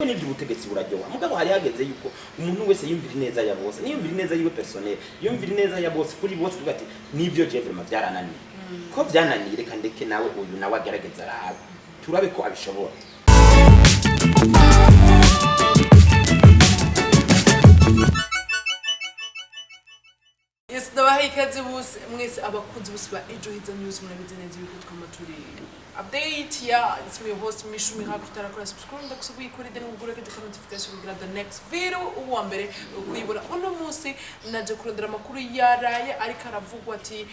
n'ibyo ubutegetsi buraryoha mugabo hari hageze yuko umuntu wese yumvira neza ya bose niyumvira neza yiwe personnel yumvira neza ya bose kuri bose kuvuga ati nibyo je vraiment byarananiye ko byananiye reka ndeke nawe uyu nawe agerageza arabe turabe ko abishobora. Yes, ndabaha ikaze bose mwese abakunzi bose ba Ejo Heza News murabizi neza yuko twamaturi update ya it's me host Mishumi hakutara kora subscribe ndakusubiye kuri de n'ugura ke tukana notification kugira the next video uwa mbere kuyibona uno munsi naje kurondera makuru yaraye ariko aravugwa ati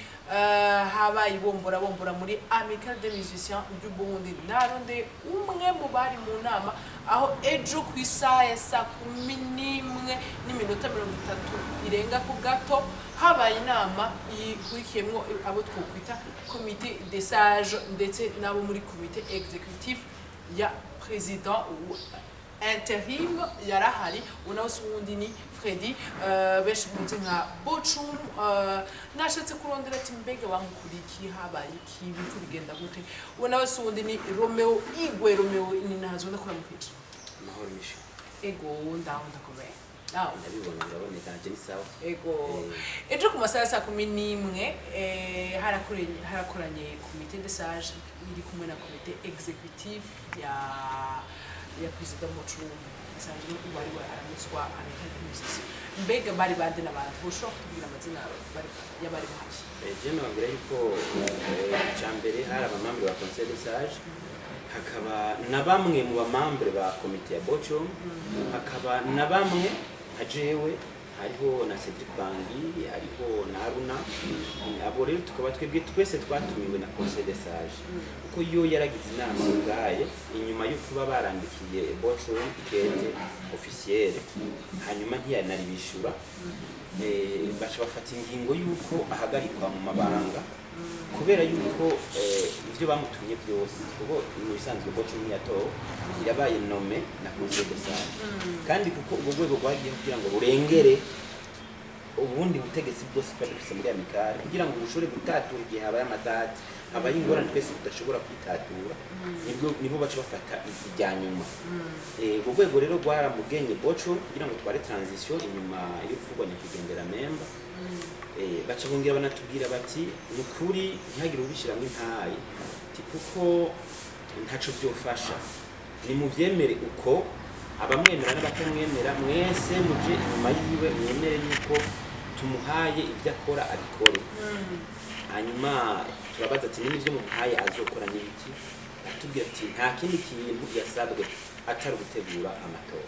habaye bombora muri Amicale des Musiciens du Burundi naronde umwe mu bari mu nama aho ejo ku isaha ya saa 11:30 irenga ku gato habaye inama ihurikiyemo abo twokwita comité des sages ndetse nabo muri comité exécutif ya président intérim yarahari unawusi wundi ni Freddy benshi munzi nka Bochum nashatse kurondera ati mbega bamukurikiye habaye ikibi kubigenda gute unawusi wundi ni Romeo ni nazo ndakora mu pitch Mahoro misho ego ndakomeye ndabibona ndaboneka je sawa ego ejo ku masaha saa 11 harakoranye comité de sage iri kumwe na comité exécutif ya président Bochum sanjye no bari aramutswa Amicale des Musiciens mbega bari bande n'abantu bosho kugira amazina y'abari bahaje je nababwira yuko cyambere hari abamambre ba conseil de sage hakaba na bamwe mu bamambre ba comité ya Bochum hakaba na bamwe hajewe hariho na Cedric Bangi hariho na Aruna abo rero tukaba twebwe twese twatumiwe na conseil de sage uko yo yaragize inama ubwaye inyuma yo kuba barandikiye Bochum ikete officiel hanyuma ntiyanari bishura bacha bafata ingingo yuko ahagarikwa mu mabanga kubera yuko ivyo bamutumye byose kuko mu bisanzwe Bochum yato yabaye nome na conseil de sage kandi kuko ubwo rwego rwagiye kugira ngo rurengere ubundi butegetsi bwose bwafise muri Amicale kugira ngo ushobore gutatura igihe habaye amadati abaye ingorane twese tudashobora kwitatura nibo baca bafata ivyanyuma ubwo rwego rero rwaramugenye Bochum kugira ngo tware transition inyuma yo kuvugwa nyakwigendera memba baca bongera banatubwira bati nukuri ntihagire ubishira mu ntayi kuko ntaco byofasha ni mu vyemere uko abamwemera n'abatamwemera mwese muje inyuma yiwe mwemere yuko tumuhaye ibyo akora abikore hanyuma turabaza ati n'ibyo muhaye azokora n'ibiki atubwira ati nta kindi kintu yasabwe atari gutegura amatora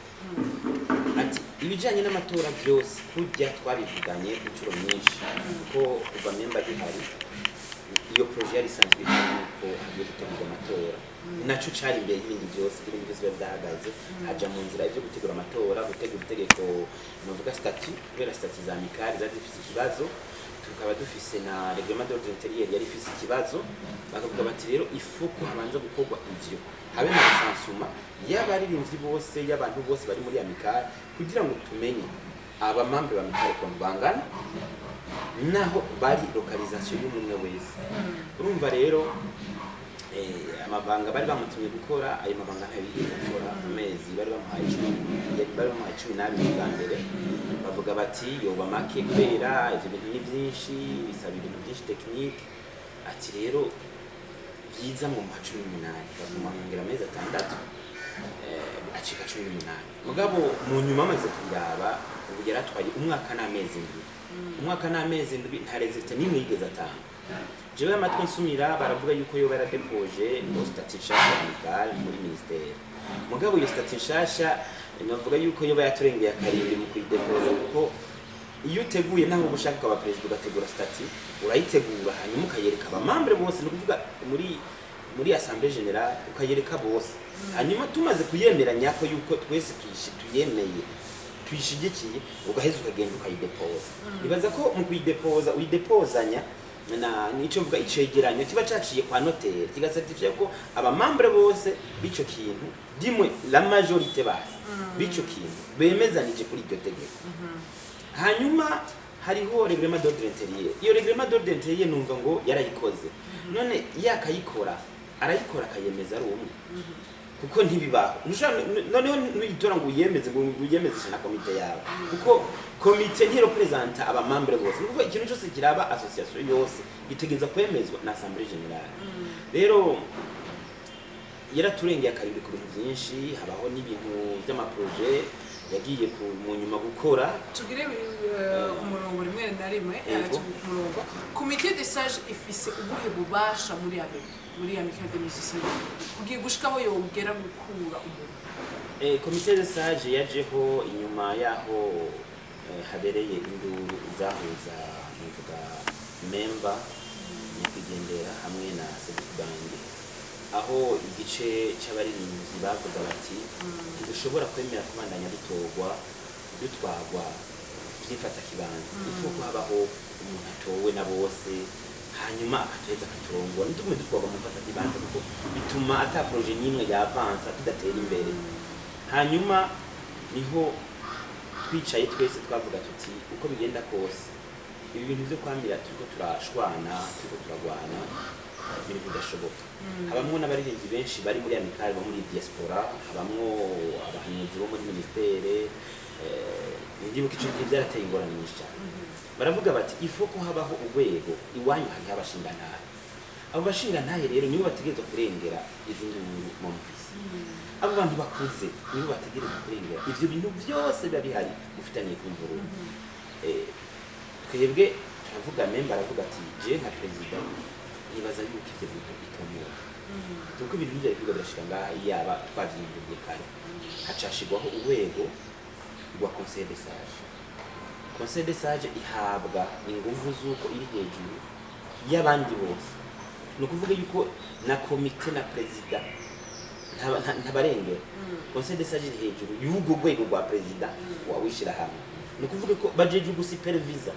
ati ibijanye n'amatora byose kujya twabivuganye inshuro nyinshi ko kuva memba gihari iyo projet yari sanzwe ko agiye gutegura amatora naco cari imbere y'ibindi byose biri byose byahagaze haja mu nzira ivyo gutegura amatora gutegura itegeko novuga statut kubera statut za Amicale zadifise ikibazo tukaba dufise na règlement d'ordre intérieur yari ifise ikibazo bakavuga bati rero ifuko habanza gukorwa ivyo habe na sansuma y'abaririmbyi bose y'abantu bose bari muri Amicale kugira ngo tumenye abamambre ba Amicale ko bangana naho bari localisation y'umwe wese urumva rero amabanga bari bamutumye gukora ayo mabanga ntabigeze gukora amezi bari bamuhaye 12 bwa mbere bavuga bati yoba make kubera ivyo bintu ni byinshi bisaba ibintu byinshi technique ati rero byiza mu 18 bagumongera amezi 6 acika 18 mugabo mu nyuma amaze kuyaba ubu yaratwaye umwaka n'amezi 7 nta resultat nimwe yigeze atanga jewe amatwi nsumira baravuga yuko yo baradepoje no statut nshasha Amicale muri ministère mugabo iyo statut nshasha navuga yuko yo bayaturengeye akarindi mu kuyidepoza kuko iyo uteguye naho ubushaka aba president ugategura statut urayitegura hanyuma ukayereka abamambre bose no kuvuga muri assemblée générale ukayereka bose hanyuma tumaze kuyemeranya ko yuko twese tuyemeye tuyishigikiye ugaheza ukagenda ukayidepoza ibaza ko mu kuyidepoza uyidepozanya na nico mvuga icegeranyo kiba caciye kwa notaire kigacertifia ko abamambre bose bico kintu dimwe la majorité base bico kintu bemezanije kuri iryo tegeko hanyuma hariho règlement d'ordre intérieur iyo règlement d'ordre intérieur numva ngo yarayikoze none yakayikora arayikora akayemeza ari umwe kuko ntibibaho noneho n'itora ngo uyemeze ngo uyemeze na komite yawe kuko komite ntirepresenta abamambere bose kuko ikintu cyose kiraba association yose gitegeza kwemezwa na assemblée générale rero yaraturengeye akaribiri ku bintu byinshi habaho n'ibintu by'amaproje yagiye mu nyuma gukora tugire umurongo rimwe na rimwe umurongo komite de sage ifise ubuhe bubasha muri Amicale des Musiciens kugiye gushikaho yogera gukura umuntu komite de sage yajeho inyuma yaho habereye induru zahuza muvuga memba nyakwigendera hamwe na Cedric Bange aho igice cy'abaririmbyi bavuga bati ntidushobora kwemera kubandanya dutwagwa twifata kibanza ifu ko habaho umuntu atowe na bose hanyuma akateza akaturongwa nitume dutwagwa mu mfata kibanza kuko bituma ata projet n'imwe yavansa tudatera imbere hanyuma niho twicaye twese twavuga tuti uko bigenda kose ibi bintu byo kwamira turiko turashwana turiko turagwana ibintu bidashoboka habamwo n'abaririmbyi benshi bari muri Amicale bo muri diaspora habamwo abahanuzi bo muri ministere ndibuka icyo gihe byarateye ingorane nyinshi cyane baravuga bati ifo ko habaho urwego iwanyu hari abashinganaye abo bashinganaye rero nibo bategerezwa kurengera izindi mu mfisi abo bantu bakuze nibo bategerezwa kurengera ivyo bintu byose biba bihari ufitaniye kumvuru twebwe turavuga memba aravuga ati je nka president nibaza yuko ibyo bintu bitomora kuko ibintu bijya bivuga birashika ngaha yaba twavyimbuye kare hacashigwaho urwego rwa conseil de sage conseil de sage ihabwa inguvu z'uko iri hejuru y'abandi bose ni ukuvuga yuko na komite na president ntabarengera conseil de sage iri hejuru y'urwo rwego rwa president wawishira hamwe ni ukuvuga ko bajeje gusupervisa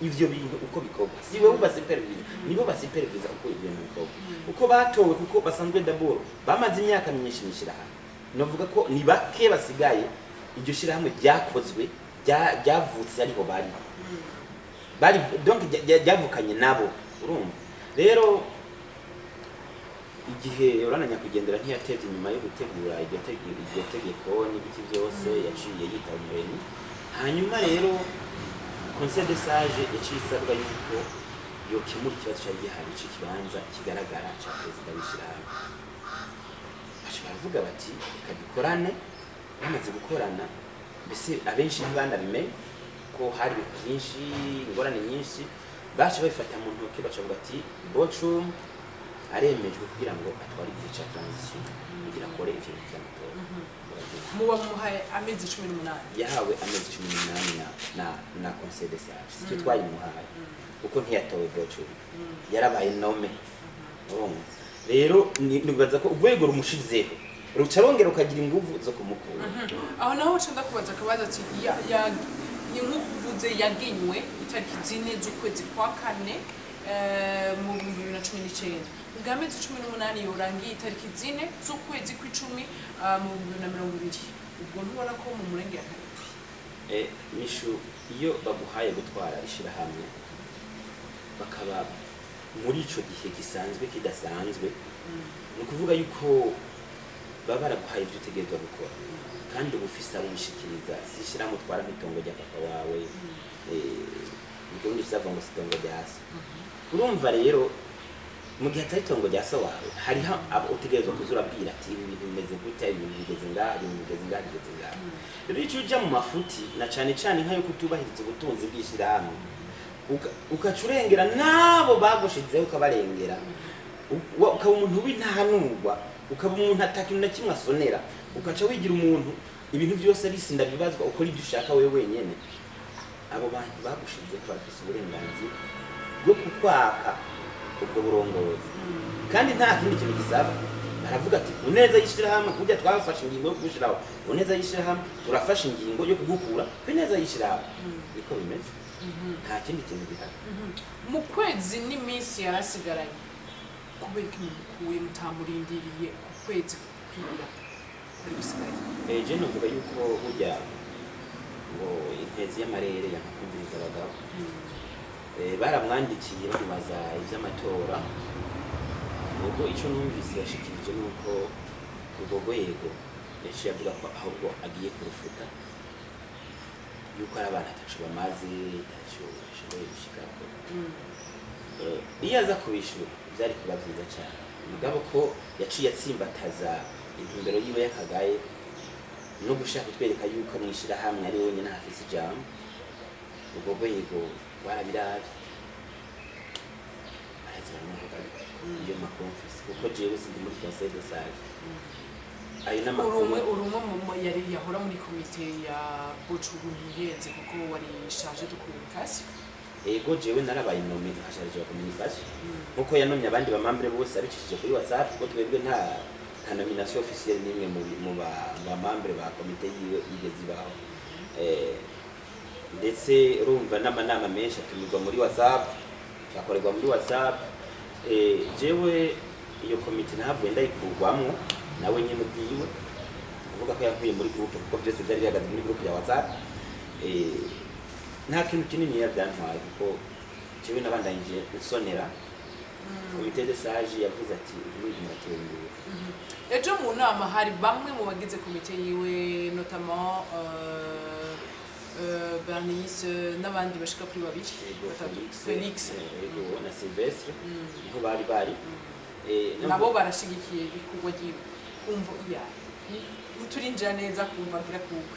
ivyo bintu uko bikorwa si wewe ubasupervisa nibo basupervisa uko ibyo bintu bikorwa uko batowe kuko basanzwe d'abord bamaze imyaka myinshi mishira hamwe novuga ko ni bake basigaye iryo shira hamwe ryakozwe ryavutse ariho bari donc ryavukanye nabo urumva rero igihe urananya kugendera ntiyatevye inyuma yo gutegura iryo tegeko n'ibiki byose yaciye yitaba umureni hanyuma rero conseil de sage yaciye isabwa yuko yokemura ikibazo cyari gihari cy'ikibanza kigaragara cya perezida w'ishyirahamwe baravuga bati reka dukorane bamaze gukorana mbese abenshi ntibanabimenye ko hari ibintu byinshi ingorane nyinshi baje babifata mu ntoki bacavuga ati Bochum aremejwe kugira ngo atware igihe cya transition kugira akore ikintu cy'amatora muba muhaye amezi 18 yahawe amezi 18 na conseil de sage cyo twayimuhaye kuko ntiyatowe Bochum yarabaye nome rero nibaza ko urwego rumushizeho rucarongera ukagira inguvu zo kumukura aho naho uca ndakubaza akabaza ati inkuvuze yaginywe itariki 4 z'ukwezi kwa 4 mu 2019 ubwamezi 18 yorangiye itariki 4 z'ukwezi kw'icumi mu 2020 ubwo ntubona ko mu murenge ya mishu iyo baguhaye gutwara ishira hamwe bakaba muri ico gihe gisanzwe kidasanzwe no kuvuga yuko baba baraguhaye ibyo utegerezwa gukora kandi ubufisa ubishikiriza sishira mutwara nk'itongo rya papa wawe igikundi cyava ngo sitongo rya so urumva rero mu gihe atari itongo rya so wawe hariho abo utegerezwa kuzurabwira ati ibi bintu bimeze gutya ibi bintu bigeze ngaha ibi bigeze ngaha bigeze ngaha rero icyo ujya mu mafuti na cane cane nkayo kutubahiriza ubutunzi bw'ishirahamwe ukacurengera nabo bagushizeho ukabarengera ukaba umuntu w'intahanurwa ukaba umuntu atakintu na kimwe asonera ukaca wigira umuntu ibintu byose arisinda bibazwa ukora ibyo ushaka wewe wenyene abo bantu bagushizeho barafise uburenganzira bwo kukwaka ubwo burongozi kandi nta kindi kintu gisaba baravuga ati uneza yishirahamwe kujya twafashe ingingo yo kugushiraho uneza yishirahamwe turafashe ingingo yo kugukura uneza yishirahamwe niko bimeze nta kindi kintu bihari mu kwezi n'iminsi yarasigaranye kubera ko mukuye mutamurindiriye ku kwezi kwira kuri gusigaye je novuga yuko burya ngo intezi y'amarere yakakumviriza abagabo baramwandikiye bamubaza iby'amatora ubwo icyo numvise yashikirije nuko urwo rwego yaciye avuga ko ahubwo agiye kurufuta yuko ari abantu atacu bamaze ntacyo bashoboye gushikako iyo aza kubishura byari kuba byiza cyane mugabo ko yaciye atsimbataza intumbero yiwe y'akagaye no gushaka kutwereka yuko mwishira hamwe ari wenyine hafise ijambo urwo rwego rwarabiraje iyo makonfisi kuko jewe sindi muri conseil de sage ayo urumwe mu yari yahora muri komite ya Bocugu ntihenze kuko wari charge de communication ego jewe narabaye nome charge de communication kuko yanomye abandi bamambere bose abicishije kuri WhatsApp kuko twebwe nta nomination officielle nimwe mu bamambere ba komite yiwe igeze baho ndetse urumva n'amanama menshi atumirwa muri WhatsApp akorerwa muri WhatsApp jewe iyo komite nahavuye ndayikurwamwo nawe nyine ubwiwe kuvuga ko yavuye muri groupe kuko byose byari bihagaze muri groupe ya WhatsApp nta kintu kinini yabyantwaye kuko jewe nabandanyije nsonera komite de sage yavuze ati ubundi muratembera ejo mu nama hari bamwe mu bagize komite yiwe notamment Bernice n'abandi bashika kuri babiri Felix na Sylvestre niho bari nabo barashigikiye ibikorwa giwe kumva iya niturinjira neza kumva ngira kuko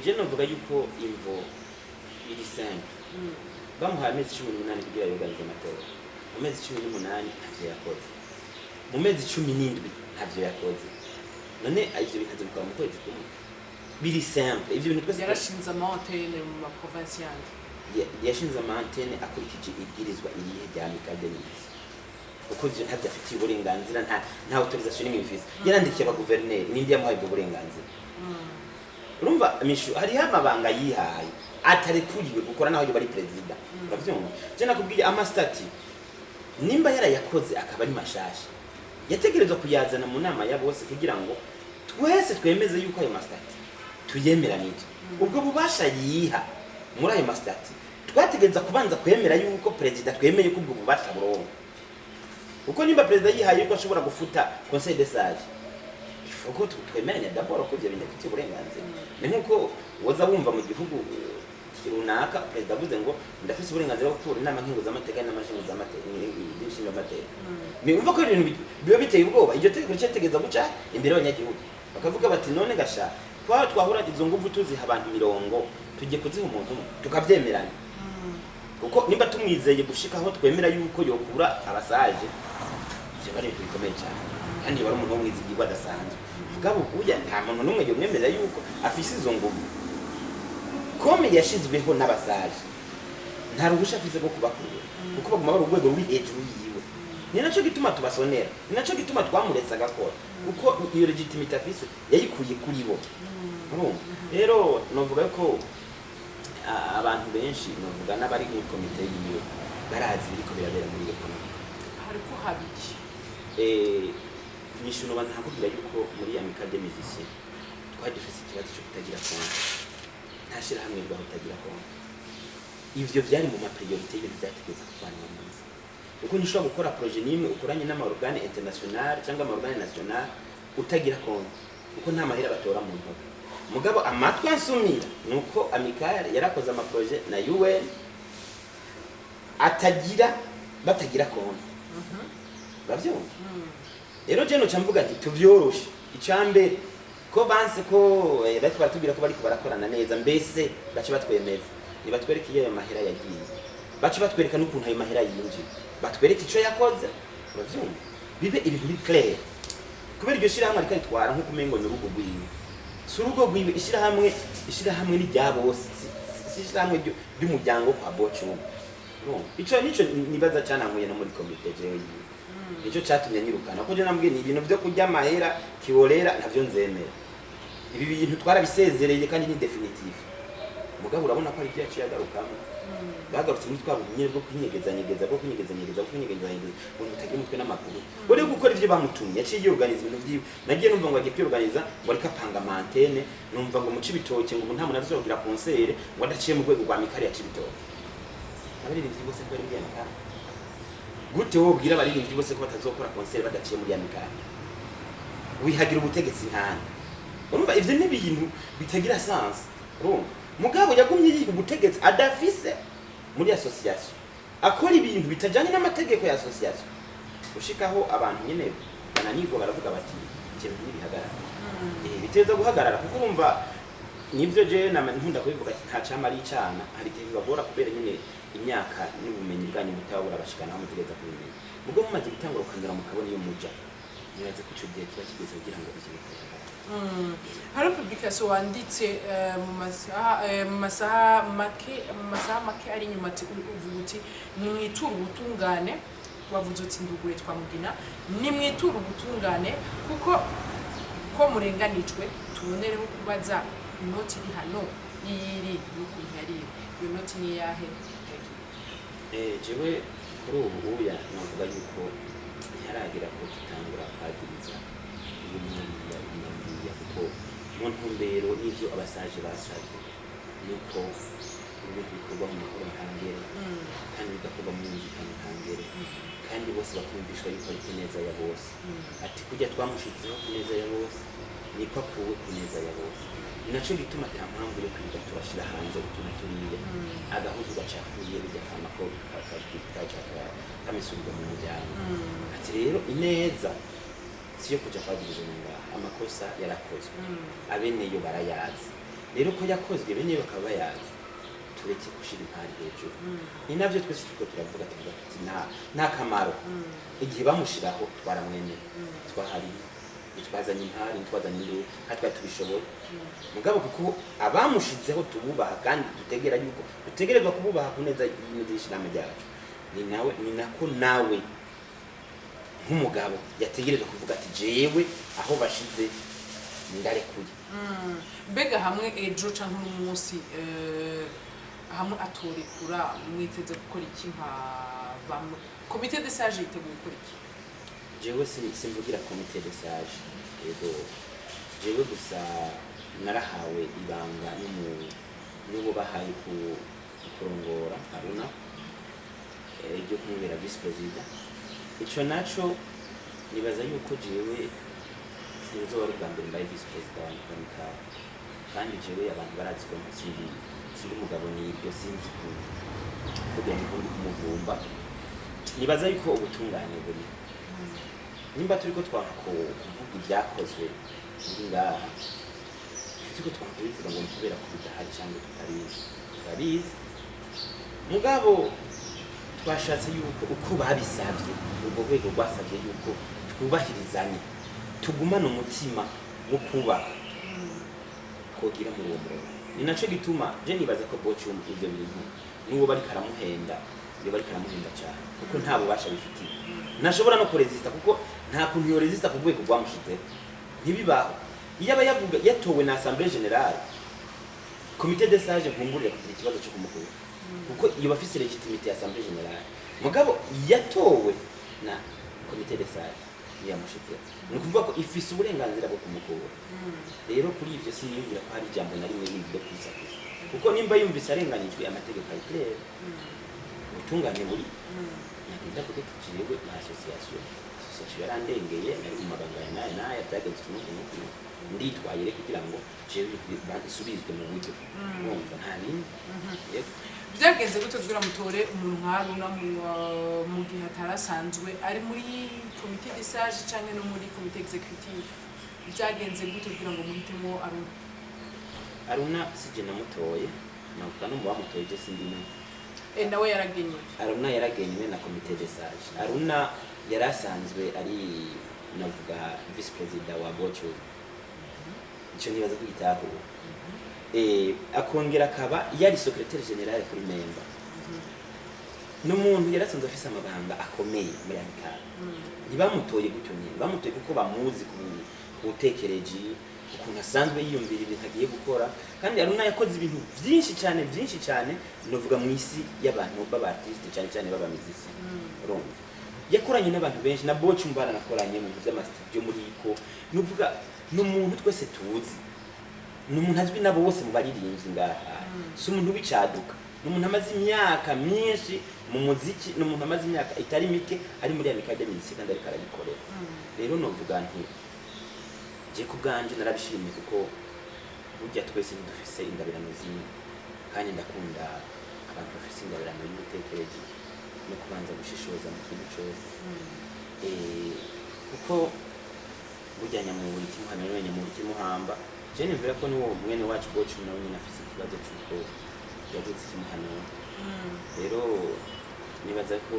je novuga yuko imvo iri simple bamuhaye amezi 18 kugira yoganize amatora mu mezi 18 ntavyo yakoze mu mezi 17 ntavyo yakoze none ivyo bikaze bikaba mu kwezi kumwe biri simple ivyo bintu twese yarashinze amantene mu ma provincial yashinze amantene akurikije ibwirizwa irihe rya Mikademise kuko je ntavyo afitiye uburenganzira nta autorisation n'imwe bifise yarandikiye aba guverineri nindi yamuhaye ubwo burenganzira urumva mishu hari amabanga yihaye atarekuriwe gukora naho yo bari president uravyumva je nakubwiye amastati nimba yarayakoze akaba ari mashasha yategerezwa kuyazana mu nama ya bose kugira ngo twese twemeze yuko ayo mastati tuyemeranije ubwo bubasha yiha muri ayo mastati twategereza kubanza kwemera yuko president twemeye ko ubwo bubasha burongo uko nimba president yihaye yuko ashobora gufuta conseil de sage ifuko twemeranya d'abord ko byo bintu bifite uburenganzira ni nkuko woza wumva mu gihugu runaka president avuze ngo ndafise uburenganzira bwo gukora inama nkingo z'amateka n'amashingo z'amateka n'ibishinga amateka ni umva ko ibintu biba biteye ubwoba iryo tegeko cyategeza guca imbere y'abanyagihugu bakavuga bati none gasha twahura izo nguvu tuziha abantu mirongo tujye kuziha umuntu tukavyemeranya kuko nimba tumwizeye gushikaho twemera yuko yokura abasaje je bari bikomeye cyane kandi bari umuntu w'umwizigirwa adasanzwe mugabo uya nta muntu numwe yomwemera yuko afise izo nguvu kome yashizweho n'abasaje nta ruhusha afise bwo kubakura kuko baguma bari urwego ruri hejuru yiwe ni naco gituma tubasonera ni naco gituma twamuretse agakora kuko iyo legitimite afise yayikuye kuri bo rero novuga ko abantu benshi novuga n'abari mu komite yiwe barazi biriko birabera muri iyo komite hariko habiki nishuno bantu hakubwira yuko muri Amicale des Musiciens twari dufise ikibazo cyo kutagira konti ntashira hamwe rwa kutagira konti ivyo vyari mu mapriorité y'ibintu byategetse kuvanwa mu nzi uko nishobora gukora projet nimwe ukoranye n'amaorgane international cyangwa amaorgane national utagira konti uko nta mahera batora mu ntoki mugabo amatwi ansumira nuko Amicale yarakoze ama projet na UN batagira konti bavyumva rero je no camvuga ati tuvyoroshe icambere ko banse ko bari baratubwira ko bari barakorana neza mbese bace batwemeza nibatwereka iyo mahera yagiye bace batwereka n'ukuntu ayo mahera yinjiye batwereka ico yakoze uravyumva bibe ibintu bi clair kubera iryo shira hamwe ariko itwara nko kumengo ni urugo rwiwe surugo rwiwe ishira hamwe ni rya bose ishira hamwe ry'umuryango kwa Bocugu ico nico nibaza cyane amuye no muri komite jewe nico cyatumye nyirukana ko je nambwiye ni ibintu byo kujya mahera kiborera ntavyo nzemera ibi bintu twarabisezereye kandi ni definitive mugabo urabona ko ari byacu yagarukamo bagarutse muri twabo nyine bwo kunyegeza ngo mutagira umutwe n'amakuru bore gukora ivyo bamutumye yaciye organize ibintu byiwe nagiye numva ngo agiye kwiorganiza ngo ariko apanga mantene numva ngo mu Cibitoke ngo nta muntu azogira concert ngo adaciye mu rwego rwa Amicale ya Cibitoke abaririmbyi bose bari muri Amicale gute wo bwira abaririmbyi bose ko batazokora concert badaciye muri Amicale wihagira ubutegetsi nkana urumva ivyo ni ibintu bitagira sense urumva mugabo yagumye yiha ubutegetsi adafise muri association akora ibintu bitajanye n'amategeko ya association ushikaho abantu nyene bananirwa baravuga bati ikintu ntibihagarara biteza guhagarara kuko urumva nivyo je nkunda kubivuga ati nta cama ari icana hari igihe bibagora kubera nyene imyaka n'ubumenyi bwanyu butabura bashikana mutegeza kubimenya ubwo mumaze gutangura ukandura mukabona iyo muja nibaze ko ico gihe kiba kigeze kugira ngo ivyo bikorwe hari publication wanditse mu masaha make ari nyuma ati uvuga uti nimwitura ubutungane wavuze uti ndugure twamugina nimwitura ubutungane kuko ko murenganijwe tubonereho kubaza inoti iri hano yiri n'ukuntu yariyo iyo noti ni yahe jewe kuri ubu uya navuga yuko ntiharagira ko kitangura kwagiriza ibintu kuko mu ntumbero n'ivyo abasaje basabye nuko ibintu bikorwa mu mahoro ntangere kandi bigakorwa mu nzikano ntangere kandi bose bakumvishwa yuko ari kuneza ya bose ati kujya twamushizeho kuneza ya bose niko akuwe kuneza ya bose naco gituma ata mpamvu yo kwiga turashira hanze utuntu turiye agahuzu gacafuye bijya kamako kamisubirwa mu muryango ati rero ineza siyo kuja kwagiriza ngaha amakosa yarakozwe abeneyo barayazi rero ko yakozwe beneyo bakaba bayazi tureke gushira impari hejuru ni navyo twese tuko turavuga tuvuga tuti nta kamaro igihe bamushiraho twaramwemeye twahari twazanye impari twazanye induru hatwa tubishoboye mugabo kuko abamushizeho tububaha kandi dutegera yuko dutegerezwa kububaha kuneza y'ishirame ryacu ni nako nawe nk'umugabo yategerezwa kuvuga ati jewe aho bashize ndarekuye mbega hamwe ejo canke n'umunsi hamwe atorekura mwiteze gukora iki nka bamwe komite de sage yiteguye gukora iki jewe simvugira komite de sage yego jewe gusa narahawe ibanga n'ubu bahaye kurongora Haruna ryo kumubera vice president ico naco nibaza yuko jewe sinzora ubwa mbere mbaye vice president wa Mikawa kandi jewe abantu barazi ko sindi umugabo n'ibyo sinzi kuvuga n'ubundi kumuvumba nibaza yuko ubutungane buri nimba turiko kuvuga ibyakozwe muri ngaha turiko twakubivuga ngo kubera ko bidahari cyangwa tutabizi mugabo twashatse yuko uko babisabye ubwo rwego rwasabye yuko twubahirizanye tugumana umutima wo kubaka twogira muri uwo murongo ni naco gituma je nibaza ko Bochum ivyo bintu n'uwo bari karamuhenda cyane kuko nta bubasha bifitiye ntashobora no kuresista kuko nta kuntu yo resista ku rwego rwamushizeho ntibibaho iyo aba yavuga yatowe na assemblée générale comité de sage nkumburiye kugira ikibazo cyo kumukura kuko iyo bafise legitimité ya assemblée générale mugabo yatowe na comité de sage yamushizeho ni ukuvuga ko ifise uburenganzira bwo kumukura rero kuri ivyo siniyumvira ko hari ijambo na rimwe rindi ryo kwisakuza kuko nimba yumvise arenganijwe amategeko ari clair ubutungane buri nagenda kuko tuciyewe na association yarandengeye nari mu mabanga ya naye byagenzwe n'umuntu nditwaye rero kugira ngo jewe basubizwe mu buryo numva nta bindi byagenze gute kugira mutore umuntu nkaruna mu gihe atarasanzwe ari muri comité de sage canke no muri comité exécutif byagenze gute kugira ngo muhitemo Aruna sije namutoye navuga no mu bamutoye je sindimo nawe yaragenywe Aruna yaragenywe na comité de sage Aruna yarasanzwe ari navuga vice president wa Bochum ico nibaza ko gitako akongera akaba yari secrétaire général kuri memba n'umuntu yarasanzwe afise amabanga akomeye muri Amikara ntibamutoye gutyo nyine bamutoye kuko bamuzi kutekereje ukuntu asanzwe yiyumvira ibintu agiye gukora kandi Aruna yakoze ibintu byinshi cyane novuga mu isi y'abantu b'abartiste cyane b'abamizisi urumva yakoranye n'abantu benshi na Bochum baranakoranye mu by'amastudio muri iko novuga n'umuntu twese tuzi n'umuntu azwi nabo bose mu baririmbyi ngaha si umuntu w'icaduka n'umuntu amaze imyaka myinshi mu muziki n'umuntu amaze imyaka itari mike ari muri Amikara de Musique kandi ariko arabikorera rero novuga nti je ku bwanje narabishimye kuko burya twese dufise ingabirano zimwe kandi ndakunda abantu bafise ingabirano y'ubutekerezo no kubanza gushishoza mu kintu cyose kuko burya nyamuburi kimuhana wenye mu kimuhamba je nimvira ko niwo mwene wacu Bocho nawe nyine afise ikibazo cy'uko yaguze kimuhana rero nibaza ko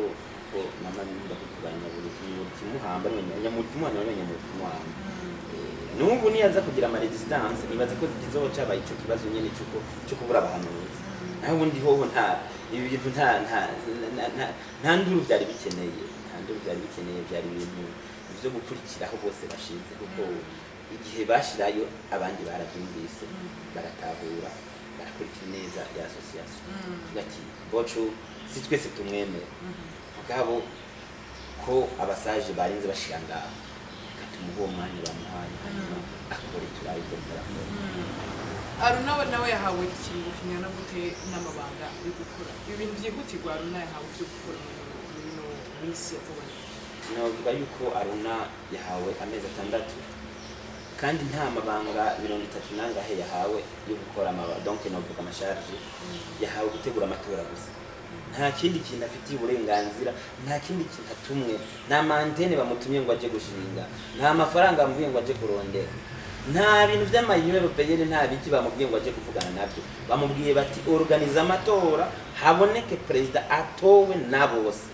mama nimba kuvuganya buri kimuhamba nyamuburi kimuhana wenye mu kimuhamba nubu niyaza kugira ama resistance nibaza ko kizoca baye ico kibazo nyene cyo kubura abahanuzi naho ubundi hoho nta ibi bintu nta nduru byari bikeneye byari ibintu byo gukurikiraho bose bashize kuko igihe bashirayo abandi baravyumvise baratahura barakurikira neza ya association gati Bocho si twese tumwemera mugabo ko abasaje barinze bashira ngaho katumuho mwanya bamuhaye akore turayiko tarakora Aruna nawe yahawe ikintu kinyana gute n'amabanga yo gukora ibintu byihutirwa Aruna yahawe byo gukora muri no minsi yavuga navuga yuko Aruna yahawe amezi 6 kandi nta mabanga 30 nangahe yahawe yo gukora donc novuga amasharge yahawe gutegura amatora gusa nta kindi kintu afitiye uburenganzira nta kindi kintu atumwe nta mantene bamutumye ngo aje gushinga nta mafaranga amvuye ngo aje kurondera nta bintu by'amayinyo europeyene nta biki bamubwiye ngo aje kuvugana nabyo bamubwiye bati organize amatora haboneke president atowe na bose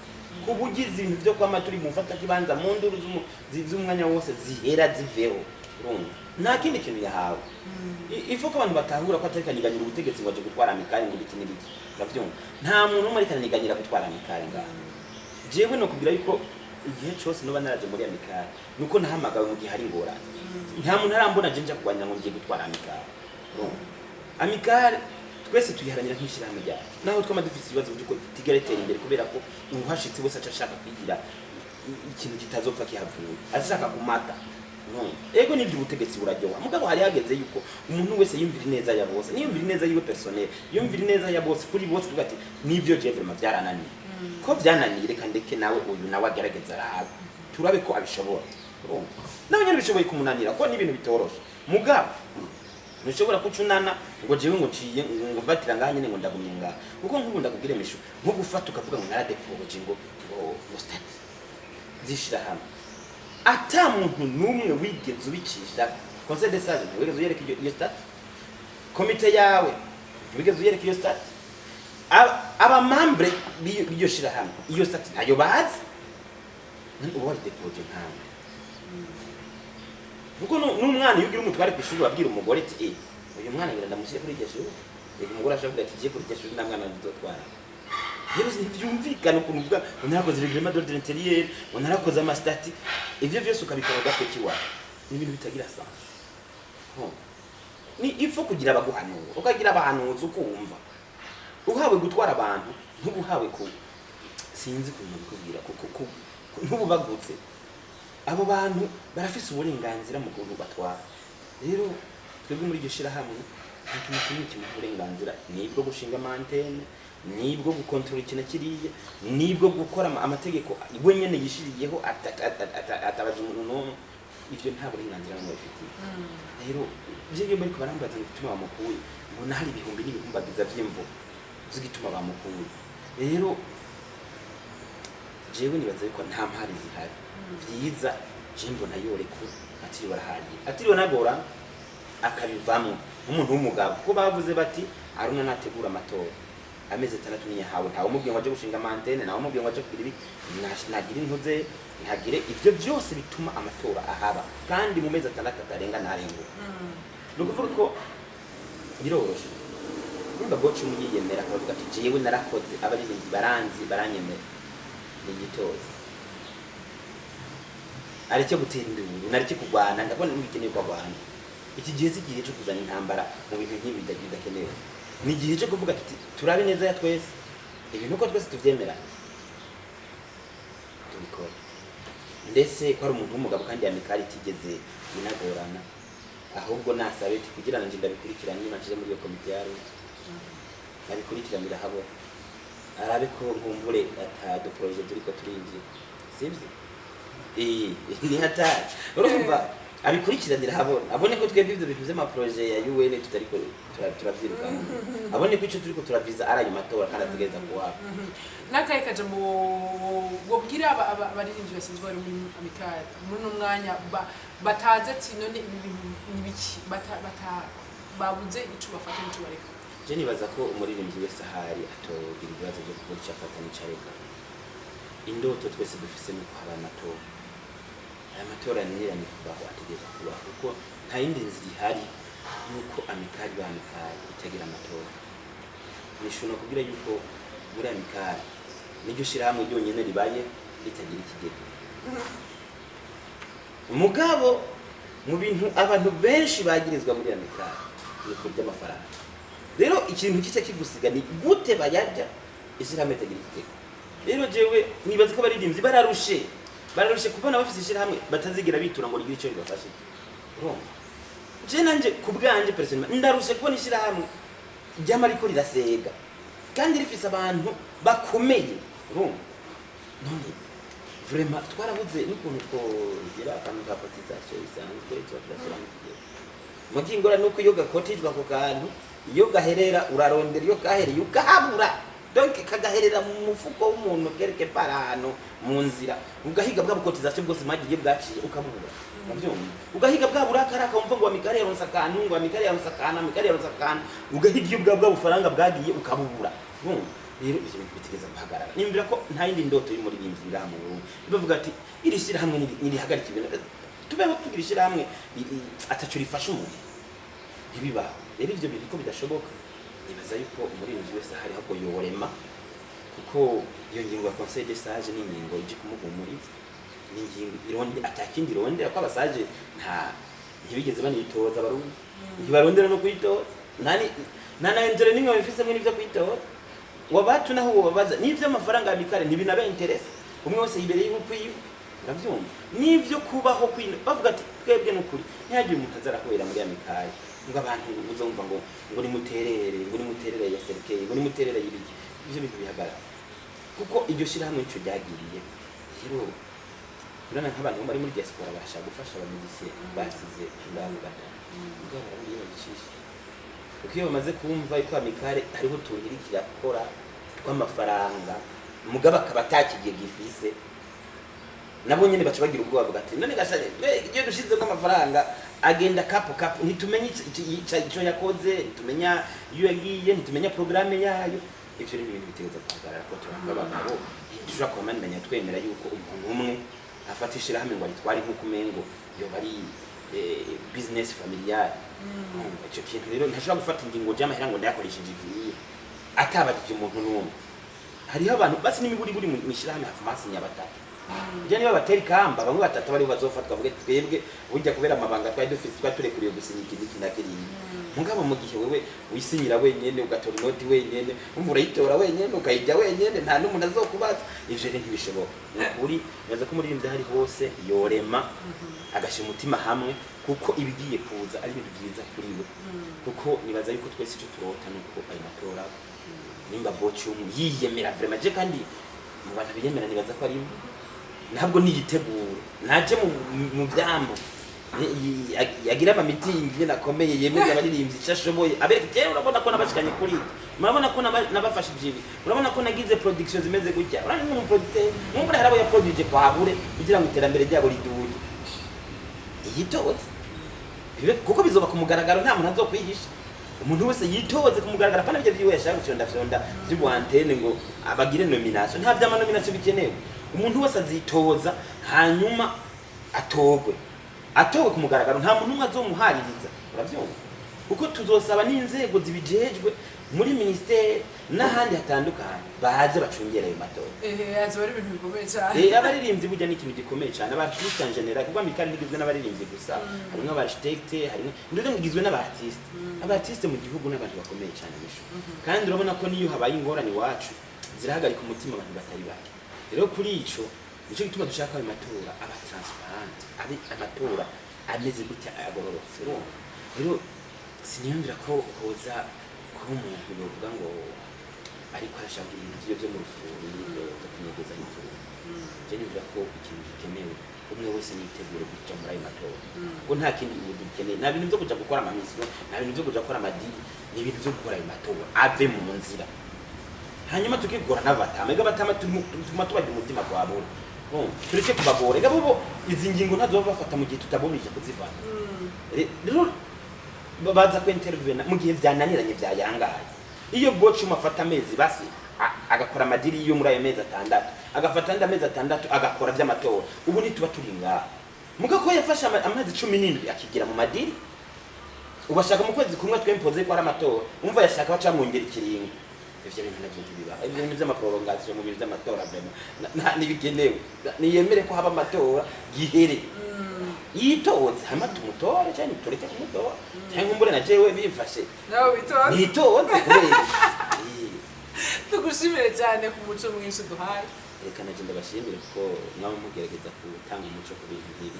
kubugize ibintu byo kwamatura mufata kibanza mu nduru z'umwanya wose zihera ziveho nta kindi kintu yahawe ifuko abantu batahura ko atarikaniganira ubutegetsi ngo aje gutwara amikari ngo biki n'ibiki bavyumva nta muntu umwe arikaniganira gutwara amikari ngaho jewe no kugira yuko igihe cyose no banaraje muri amikari nuko nahamagawe mu gihe hari ingorane nta muntu arambona je nja kugwanya ngo ngiye gutwara amikari amikari twese tuyiharanira nk'ishirahamwe ryacu naho twama dufise ibibazo byuko tigaretera imbere kubera ko uruhashitse wese acashaka kwigira ikintu kitazopfa kihavuye ashaka kumata ego nibyo ubutegetsi buraryoha mugabo hari hageze yuko umuntu wese yumvira neza ya bose niyumvira neza yiwe personnel yumvira neza ya bose kuri bose kuvuga ati nibyo je vraiment byarananiye ko byananiye reka ndeke nawe uyu nawe agerageza arabe turabe ko abishobora nawe nyine bishoboye kumunanira ko n'ibintu bitoroshe mugabo ntushobora kucunana ngo jewe ngo ciye ngo batira nganye ngo ndagumye nga kuko nkubunda kubwire misho nko gufata ukavuga ngo naradepoje ngo stat zishira hamwe ata muntu numwe wigeze ubicisha conseil de sage wigeze uyereka iyo stat komite yawe wigeze uyereka iyo stat aba membre biyo shira hamwe iyo stat nayo bazi ubu bari depoje nkamwe kuko n'umwana yugira umutware kwishuri babwira umugore ati uyu mwana ngira ndamushyire kuri iryo shuri umugore ashavuga ati giye kuri iryo shuri namwana ndotwara rero ntibyumvikana ukuntu uvuga unarakoze reglement d'ordre intérieur unarakoze amastati ivyo byose ukabikora gatwe kiwa ni ibintu bitagira sens ni ifo kugira abaguhanura ukagira abahanuzi ukumva uhawe gutwara abantu ntubuhawe ku sinzi kuntu bikubwira kuko ntubagutse abo bantu barafise uburenganzira mu kuntu batwara rero twebwe muri iryo shira hamwe nta kintu kimwe uburenganzira nibwo gushinga mantene nibwo gukontrola ikintu kiriye nibwo gukora amategeko we nyene yishiriyeho atabaje umuntu n'umwe ivyo nta burenganzira n'umwe bifitiye rero jewe bari kubarambaza gituma bamukuye mbona hari ibihumbi n'ibihumbagiza vy'imvo zigituma bamukuye rero jewe nibaza yuko nta mpari zihari vyiza jimbo nayo reku atiriwe arahagiye atiriwe nagora akabivamwe umuntu w'umugabo kuko bavuze bati Aruna nategura amatora ameze 6 nyahawe ntawe umubwiye ngo aje gushinga mantene nawe umubwiye ngo aje kugira ibi nagira intuze ntagire ivyo byose bituma amatora ahaba kandi mu mezi 6 atarenga narengo no kuvuga ko biroroshe kumba Bocho muyiyemera akavuga ati jewe narakoze abarinzi baranzi baranyemera n'igitozi areke gutera induru nareke kugwana ndabona n'ibikeneye kwagwana iki gihe sigihe cyo kuzana intambara mu bintu nk'ibi bidakenewe ni gihe cyo kuvuga ati turabe neza ya twese ibintu ko twese tuvyemera tubikora ndetse ko ari umuntu w'umugabo kandi amikari tigeze binagorana ahubwo nasabe ati kugira ngo ndabikurikirane nimashije muri iyo komite yaro abikurikiranira habo arabe ko nkumbure ata do projet turiko turinjira sivyo ni hata urumva abikurikiranira abone ko twebwe ibyo bivuze ama projet ya UN tutariko turavyiruka abone ko ico turiko turaviza ari ayo matora kandi ategereza kuwa nakaye kaje mu wobwira abaririmbyi basanzwe bari muri amikari muri no mwanya bataze ati none ibi bintu nibiki babuze ico bafata n'ico bareka je nibaza ko umuririmbyi wese ahari atogira ibibazo byo kubura icyo afata n'ico areka indoto twese dufise no kuhaba amatora aya matora niranye kubaho ategereza kuba kuko nta yindi nzira ihari nuko amikari itagira amatora nishuno kugira yuko muri amikari niryo shirahamwe ryonyene ribaye ritagira ikigega umugabo mu bintu abantu benshi bagirizwa muri amikari ni kurya amafaranga rero ikintu kice kigusiga ni gute bayarya ishirahamwe itagira ikigega rero jewe nibaza ko baririmbyi bararushe kubona bafise ishirahamwe batazigira bitura ngo rigire ico ribafashe urumva je nanje kubwanje personnellement ndarushe kubona ishirahamwe ryama ariko rirasega kandi rifise abantu bakomeye urumva none vraiment twarabuze n'ukuntu twogira akantu ka cotisation isanzwe twaturashyira mu kingora nuko iyo gakotijwe ako kantu iyo gaherera urarondera iyo gahereye ugahabura donc kagaherera mu mufuko w'umuntu quelque part hano mu nzira ugahiga bwa cotisation bwose magiye bwaciye ukabura navyumva ugahiga bwa burakaraka umva ngo amikari yaronsa kantu ngo amikari yaronsa kantu ugahiga iyo bwa bufaranga bwagiye ukabubura rero ivyo bitegeza guhagarara nimbira ko nta yindi ndoto y'umuririmbyi iramu bavuga ati iri shira hamwe nirihagarika ibintu tubeho tugira ishira hamwe ataco rifasha umuntu ntibiba rero ivyo bintu ko bidashoboka nibaza yuko umuririmbyi wese hari ahubwo yorema kuko iyo ngingo ya conseil de sage ni ingingo ije kumuhumuriza ni ingingo ironde atakindi irondera ko abasaje ntibigeze banitoza barundi ntibarondera no kwitoza nana entere nimwe bifise mwe n'ivyo kwitoza wabatu naho babaza nivyo amafaranga abikare ntibinabe interest umwe wese yibereye y'ukwiyo ndavyumva nivyo kubaho kwino bavuga ati twebwe n'ukuri ntihagiye umuntu azarakwera muri amikari ngo abantu uzumva ngo nimuterere ya serikeye ngo nimuterere y'ibiki ivyo bintu bihagarara kuko iryo shirahamwe ico ryagiriye rero urana nk'abantu bari muri diaspora bashaka gufasha abamuzisi basize ndabo gatatu ngo barabiri bagishisha kuko iyo bamaze kumva yuko amikare hariho tundirikira gukora tw'amafaranga mugaba akaba atakigiye gifise nabo nyene baca bagira ubwoba bavuga ati none gashaje iyo dushizemo amafaranga agenda kapo ntitumenya ico yakoze ntitumenya iyo yagiye ntitumenya programme yayo ivyo ni ibintu bitegeza kuhagarara ko turanga abagabo dushobora kumenya twemera yuko umuntu umwe afatishira hamwe ngo aritware nk'uko umengo yo bari business familial icyo kintu rero ntashobora gufata ingingo y'amahera ngo ndayakoresheje igiye atabagije umuntu n'umwe hariho abantu basi n'imiburi buri mu shirahamwe hafi masi nyabatatu je niba bateri kamba bamwe batatu bari bazofatwa vuga twebwe burya kubera amabanga twari dufite twaturekuriye gusinya iki nakiri mugabo mu gihe wewe wisinyira wenyene ugatora inoti wenyene umvura yitora wenyene ukayijya wenyene nta n'umuntu azokubaza ivyo rero ntibishoboka ukuri baza ko muri imvye hari hose yorema agashyira umutima hamwe kuko ibigiye kuza ari ibintu byiza kuri we kuko nibaza yuko twese icyo turota nuko ayo matora nimba Bochum yiyemera vraiment je kandi mu bantu biyemera nibaza ko ari ntabwo niyitegura naje mu byambo yagira ama meeting nakomeye yemeza abaririmbyi cyashoboye abereke urabona ko nabashikanye kuri murabona ko nabafashije ibi urabona ko nagize production zimeze gutya urani mu producteur muri harabo ya produce kwa bure kugira ngo iterambere ryabo riduye yitoze kuko bizoba kumugaragaro nta muntu azokwihisha umuntu wese yitoze kumugaragara pana byo byiwe yashaka gushonda by'ubwantene ngo abagire nomination nta byama nomination bikenewe umuntu wese azitoza hanyuma atowe kumugaragaro nta muntu umwe azomuhaririza uravyumva kuko tuzosaba n'inzego zibijejwe muri ministere n'ahandi hatandukanye baze bacungera ayo matora azora ibintu bikomeye cyane abaririmbyi burya ni ikintu gikomeye cyane abartiste en general kuko amikari nigizwe n'abaririmbyi gusa harimo abarchitecte harimo ndetse ngizwe n'abartiste abartiste mu gihugu n'abantu bakomeye cyane misho kandi urabona ko niyo habaye ingorane wacu zirahagarika umutima abantu batari bake rero kuri ico nico gituma dushaka ayo matora aba transparent ari amatora ameze gutya agororotse rero siniyumvira ko hoza kuba umuntu yovuga ngo ariko arashaka ibintu byo mu rufuri n'ibyo kunyegeza n'ituro je nivira ko ikintu gikenewe umwe wese yitegure kuja muri ayo matora ngo nta kindi bintu dukeneye nta bintu byo kuja gukora amamisiyo nta bintu byo kuja gukora amadini ni ibintu byo gukora ayo matora ave mu nzira hanyuma tukigora n'abatama ega batama tuma tubagira umutima gwabura tureke kubagora ega bo izi ngingo ntazo bafata mu gihe tutabonije kuzivana rero baza ku intervene mu gihe byananiranye byayangaye iyo bocu mafata amezi basi agakora amadiri yo muri ayo mezi atandatu agafata andi amezi atandatu agakora by'amatora ubu ntituba turi ngaha mugako yafashe amazi 17 akigira mu madiri ubashaka mu kwezi kumwe twempoze ko ari amatora umva yashaka bacamwongera ikiringo ivyo bintu navyo biba ivyo bintu by'amaprolongation mu bintu by'amatora nibigenewe niyemere ko haba amatora gihere yitoze hama tumutora cyane tureke kumutora cyangwa mbure na jewe bifashe nawe bitoze nitoze kubera tugushimire cyane ku muco mwinshi duhaye reka naje ndabashimire ko mwaba mugerageza gutanga umuco ku bintu nk'ibi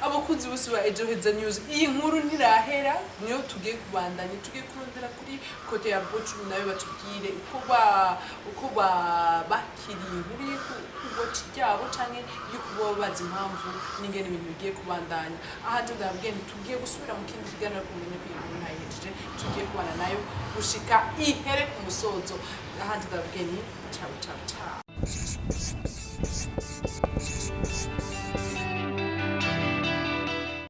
abakunzi bose ba Ejo Heza News iyi nkuru ntirahera niyo tugiye kubandanya tugiye kurondera kuri kote ya Bocu nawe batubwire uko bakiri inkuru y'ukuboci ryabo canke y'ukubo bazi impamvu n'ingene ibintu bigiye kubandanya ahanje ndabwiye tugiye gusubira mu kindi kiganiro kumenya ko inkuru ntayihejeje tugiye kubana nayo gushika ihere ku musozo ahanje ndabwiye ciao ciao